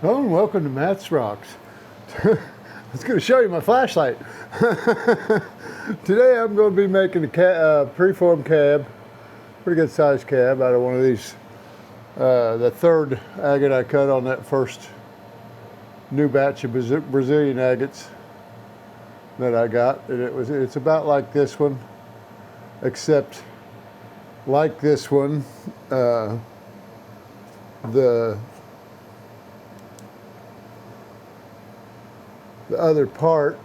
Hello and welcome to Matt's Rocks. I was going to show you my flashlight. Today I'm going to be making a preform cab, pretty good sized cab out of one of these, the third agate I cut on that first new batch of Brazilian agates that I got. And it's about like this one, except like this one, the other part,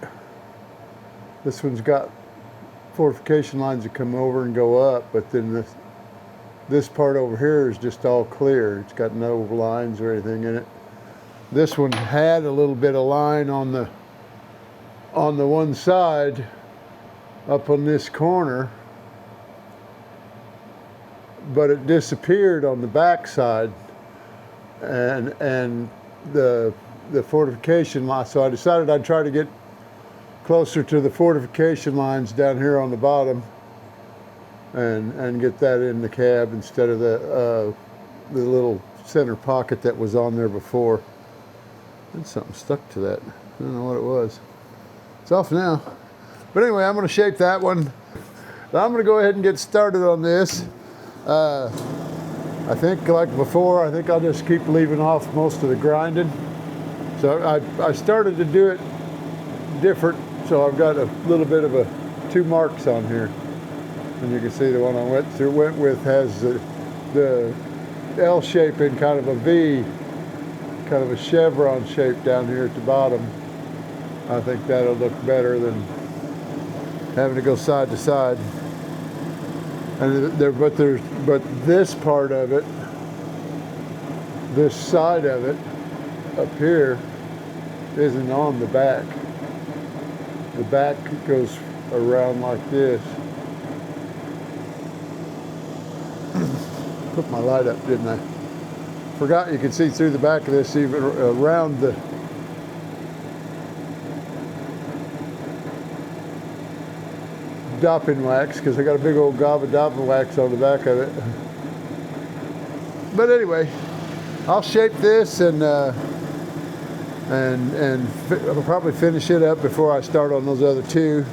this one's got fortification lines that come over and go up, but then this part over here is just all clear. It's got no lines or anything in it. This one had a little bit of line on the one side up on this corner, but it disappeared on the back side, and the fortification line. So I decided I'd try to get closer to the fortification lines down here on the bottom and get that in the cab instead of the little center pocket that was on there before. And something stuck to that. I don't know what it was. It's off now. But anyway, I'm going to shape that one. I'm going to go ahead and get started on this. I think like before, I think I'll just keep leaving off most of the grinding. So I started to do it different, so I've got a little bit of two marks on here. And you can see the one I went with has the L shape in kind of a V, kind of a chevron shape down here at the bottom. I think that'll look better than having to go side to side. And but this part of it, this side of it up here isn't on the back. The back goes around like this. Put my light up, didn't I? Forgot you can see through the back of this, even around the dopping wax, because I got a big old gob of dopping wax on the back of it. But anyway, I'll shape this and I'll probably finish it up before I start on those other two.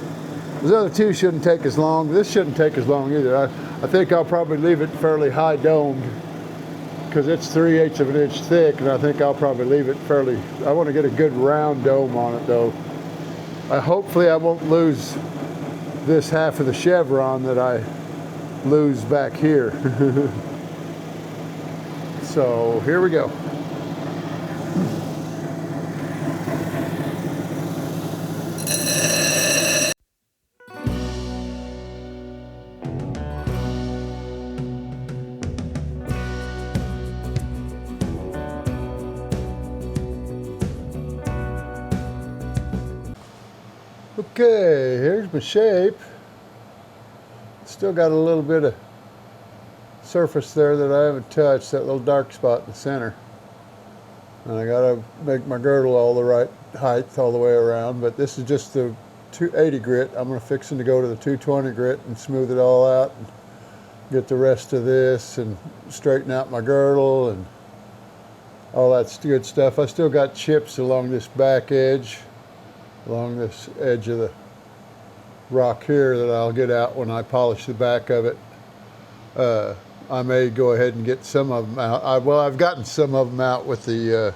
Those other two shouldn't take as long. This shouldn't take as long either. I think I'll probably leave it fairly high domed because it's 3/8 of an inch thick, and I think I'll probably leave it fairly. I want to get a good round dome on it though. Hopefully I won't lose this half of the chevron that I lose back here. So here we go. Okay, here's my shape. Still got a little bit of surface there that I haven't touched, that little dark spot in the center. And I gotta make my girdle all the right height all the way around, but this is just the 280 grit. I'm gonna fixing to go to the 220 grit and smooth it all out and get the rest of this and straighten out my girdle and all that good stuff. I still got chips along this back edge, along this edge of the rock here that I'll get out when I polish the back of it. I may go ahead and get some of them out. I've gotten some of them out with the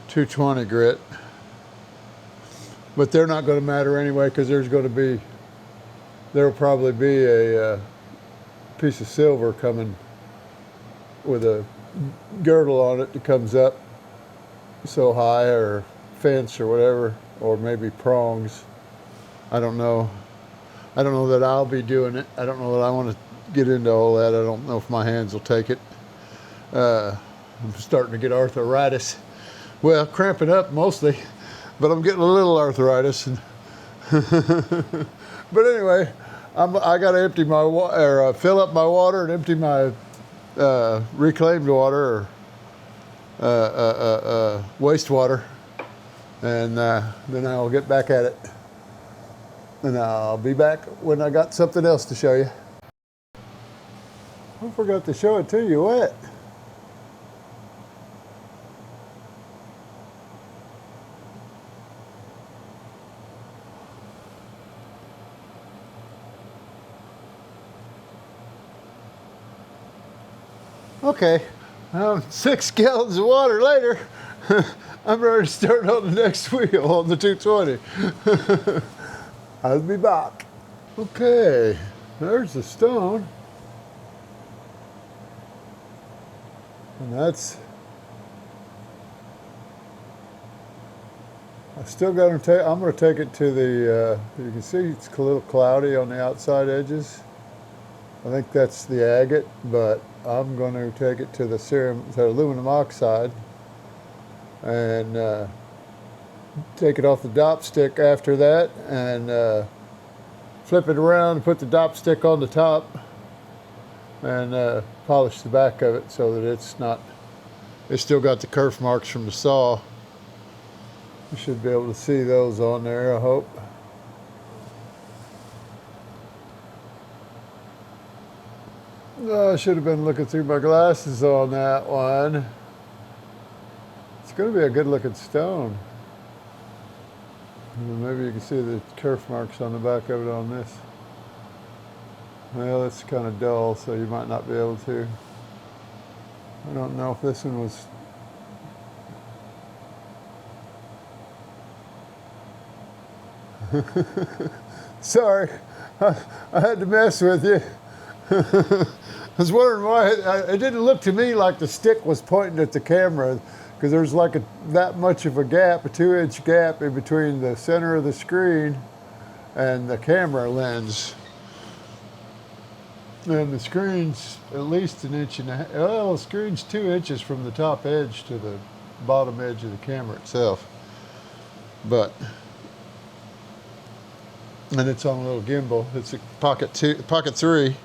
220 grit, but they're not going to matter anyway because there'll probably be a piece of silver coming with a girdle on it that comes up so high, or fence or whatever, or maybe prongs. I don't know. I don't know that I'll be doing it. I don't know that I want to get into all that. I don't know if my hands will take it. I'm starting to get arthritis. Well, cramping up mostly, but I'm getting a little arthritis. But anyway, I got to empty my water, fill up my water and empty my reclaimed water or wastewater. And then I'll get back at it. And I'll be back when I got something else to show you. I forgot to show it to you wet. Okay, 6 gallons of water later, I'm ready to start on the next wheel on the 220. I'll be back. Okay, there's the stone. And that's, I still got to take, I'm going to take it to the, you can see it's a little cloudy on the outside edges. I think that's the agate, but I'm going to take it to the aluminum oxide and take it off the dop stick after that and flip it around and put the dop stick on the top and polish the back of it so that it's still got the kerf marks from the saw. You should be able to see those on there, I hope. Oh, I should have been looking through my glasses on that one. It's going to be a good looking stone. Maybe you can see the kerf marks on the back of it on this. Well, it's kind of dull, so you might not be able to. I don't know if this one was... Sorry, I had to mess with you. I was wondering why it didn't look to me like the stick was pointing at the camera, because there's like that much of a gap, a 2-inch gap in between the center of the screen and the camera lens. And the screen's at least 1.5 inches. Well, the screen's 2 inches from the top edge to the bottom edge of the camera itself. And it's on a little gimbal. It's a Pocket 3.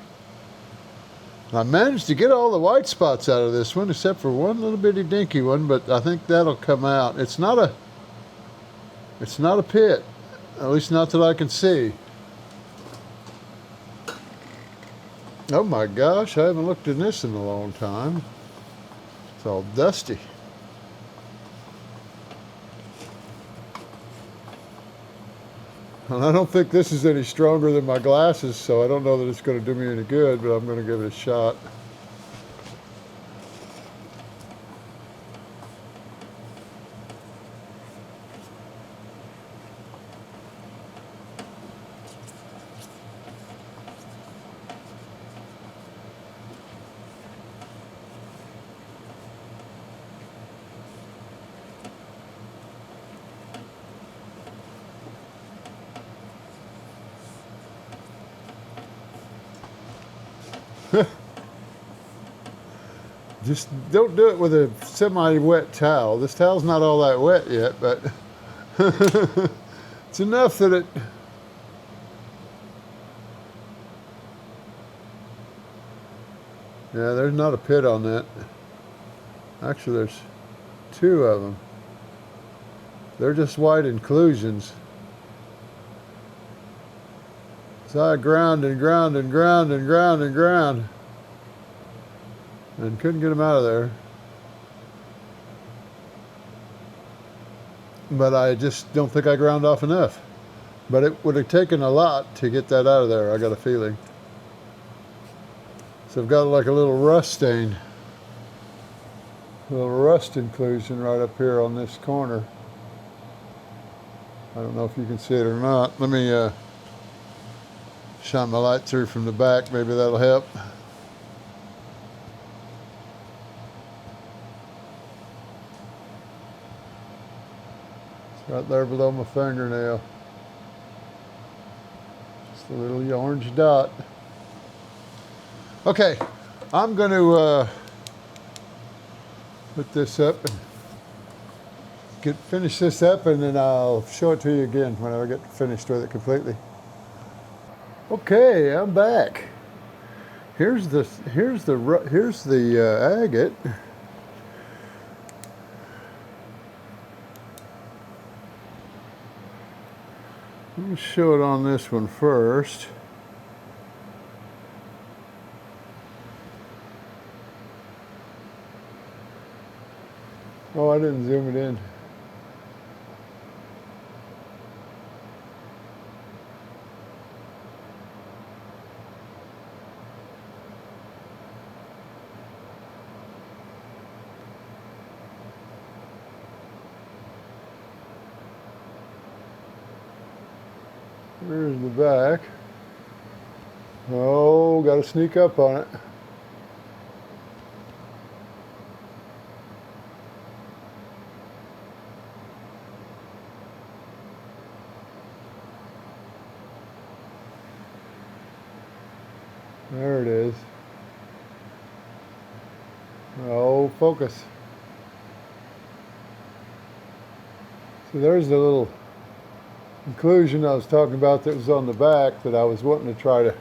I managed to get all the white spots out of this one, except for one little bitty dinky one, but I think that'll come out. It's not a pit, at least not that I can see. Oh my gosh, I haven't looked in this in a long time. It's all dusty. And I don't think this is any stronger than my glasses, so I don't know that it's going to do me any good, but I'm going to give it a shot. Just don't do it with a semi-wet towel. This towel's not all that wet yet, but it's enough that it... Yeah, there's not a pit on that. Actually, there's 2 of them. They're just white inclusions. So I ground and ground and ground and ground and ground. And couldn't get them out of there. But I just don't think I ground off enough. But it would have taken a lot to get that out of there, I got a feeling. So I've got like a little rust stain. A little rust inclusion right up here on this corner. I don't know if you can see it or not. Let me shine my light through from the back, maybe that'll help. Right there below my fingernail. Just a little orange dot. Okay, I'm going to put this up and finish this up, and then I'll show it to you again when I get finished with it completely. Okay, I'm back. Here's the agate. Let me show it on this one first. Oh, I didn't zoom it in. There's the back. Oh, got to sneak up on it. There it is. Oh, focus. So there's the little inclusion I was talking about that was on the back that I was wanting to try to,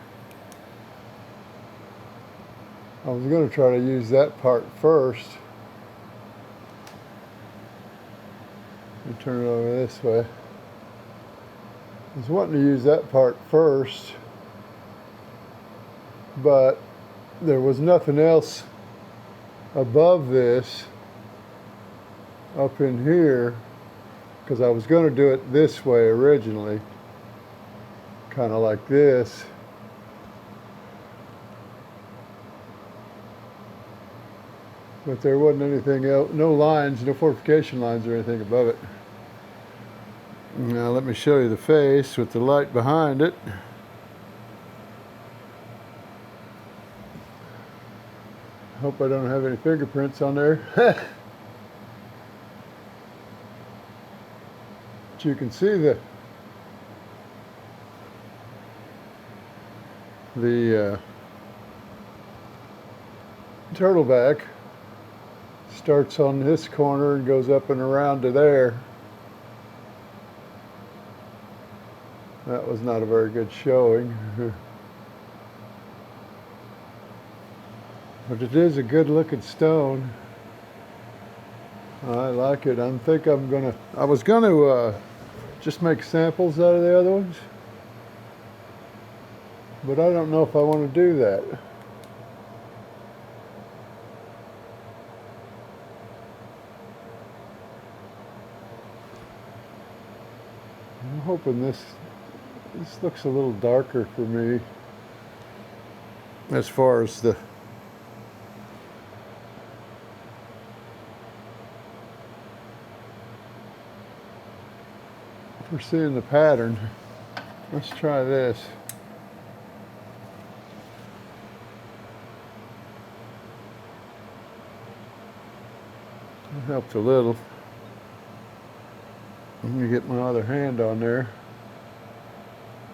I was going to try to use that part first. Let me turn it over this way. I was wanting to use that part first, but there was nothing else above this up in here, because I was going to do it this way originally, kind of like this. But there wasn't anything else, no lines, no fortification lines or anything above it. Now let me show you the face with the light behind it. Hope I don't have any fingerprints on there. But you can see the turtleback starts on this corner and goes up and around to there. That was not a very good showing. But it is a good looking stone. I like it. I was gonna just make samples out of the other ones, but I don't know if I want to do that. I'm hoping this looks a little darker for me as far as we're seeing the pattern. Let's try this. It helped a little. I'm going to get my other hand on there,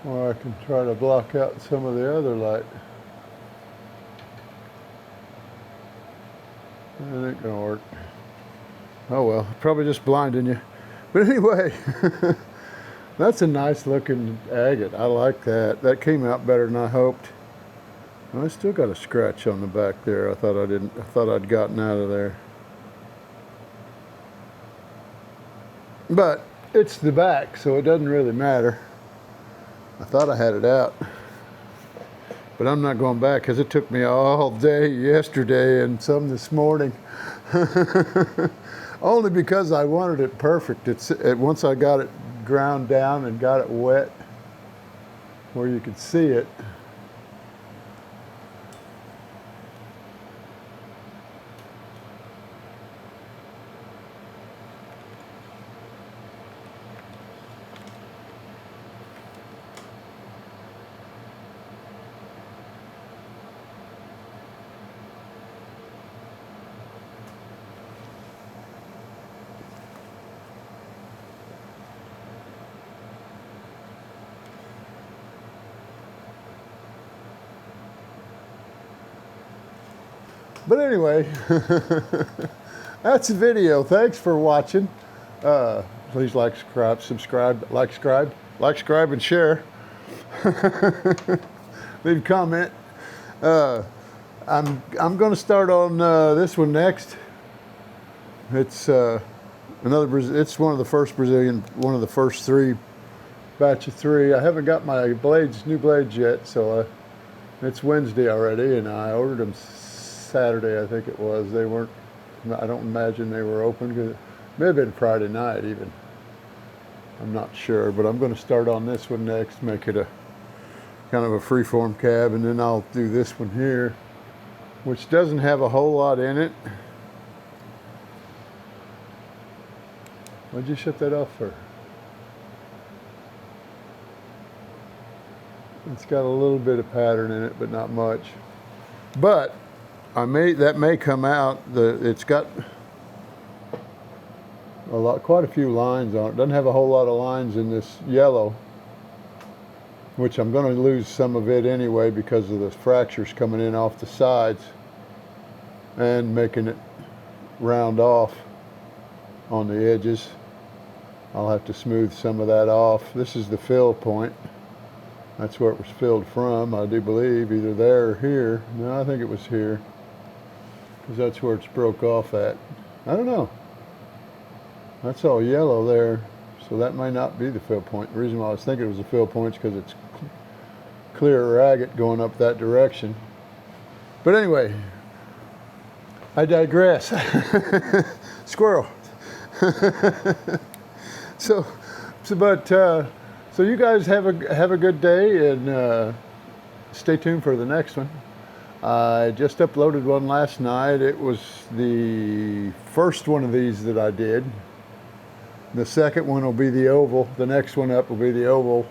or I can try to block out some of the other light. That ain't going to work. Oh well, probably just blinding you. But anyway, that's a nice looking agate. I like that. That came out better than I hoped. I still got a scratch on the back there. I thought I'd gotten out of there. But it's the back, so it doesn't really matter. I thought I had it out. But I'm not going back because it took me all day yesterday and some this morning. Only because I wanted it perfect. Once I got it ground down and got it wet where you could see it. But anyway, that's the video. Thanks for watching. Please like, subscribe, and share. Leave a comment. I'm going to start on this one next. It's it's one of the first Brazilian, one of the first batch of three. I haven't got my new blades yet, so it's Wednesday already, and I ordered them Saturday, I think it was. They weren't, I don't imagine they were open, because it may have been Friday night even. I'm not sure, but I'm going to start on this one next, make it a kind of a freeform cab, and then I'll do this one here, which doesn't have a whole lot in it. Why'd you shut that off for? It's got a little bit of pattern in it, but not much. But that may come out. It's got quite a few lines on it. Doesn't have a whole lot of lines in this yellow, which I'm going to lose some of it anyway because of the fractures coming in off the sides and making it round off on the edges. I'll have to smooth some of that off. This is the fill point. That's where it was filled from, I do believe, either there or here. No, I think it was here, because that's where it's broke off at. I don't know. That's all yellow there, so that may not be the fill point. The reason why I was thinking it was a fill point is because it's clear agate going up that direction. But anyway, I digress. Squirrel. So you guys have a good day, and stay tuned for the next one. I just uploaded one last night. It was the first one of these that I did. The second one will be the oval. The next one up will be the oval.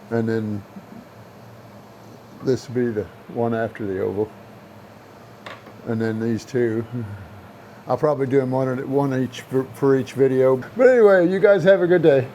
And then this will be the one after the oval. And then these two. I'll probably do them one each for each video. But anyway, you guys have a good day.